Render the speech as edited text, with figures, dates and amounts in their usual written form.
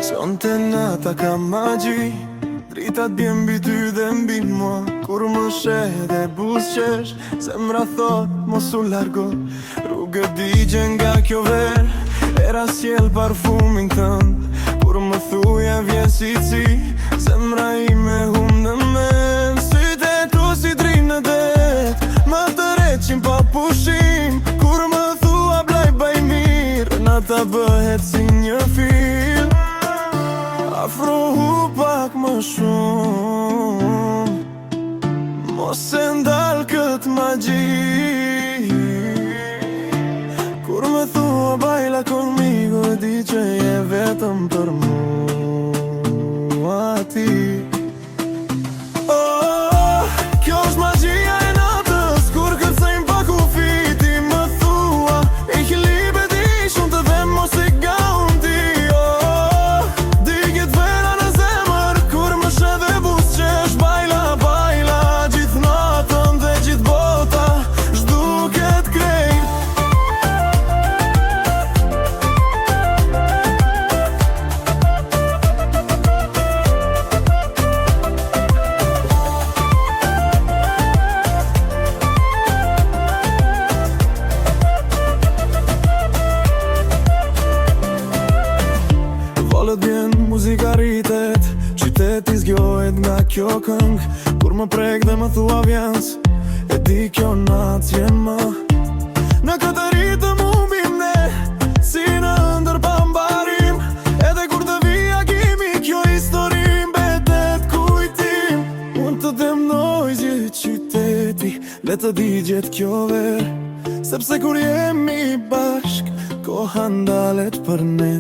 Sonte nata ka magji, dritat bjen mbi ty dhe mbi mua. Kur më sheh dhe buzqesh, zemra thot mos u largo. Rrugët digje nga kjo ver, era sjell parfumin tënd. Kur më thuja vjen si ci, zemra ime hum në mend. Sytë e tu si drinë në det, më të reqin pa pushim. Kur më thua blaj baj mirë, nata bëhet si një film. Afrohu pak më shumë, mos e ndal këtë magji. Kur më thua baila conmigo, di që je vetëm për mua ti. Oh, kjo është magjia e natës, kur kërcejmë pa kufi. Ti më thua, ich liebe dich, unë të them mos e gaun ti. Valët vjen, muzika rritet, qyteti zgjohet nga kjo këng. Kur më prek dhe më thua vjens, e di kjo natë jem më. Në këtë ritëm humbim ne, si në ndër pambarim. Edhe kur të vija kimi, kjo histori mbetet kujtim. Unë të demnoj gjithë qyteti, le të digjet kjo ver. Sepse kur jemi bashk, koha ndalet për ne.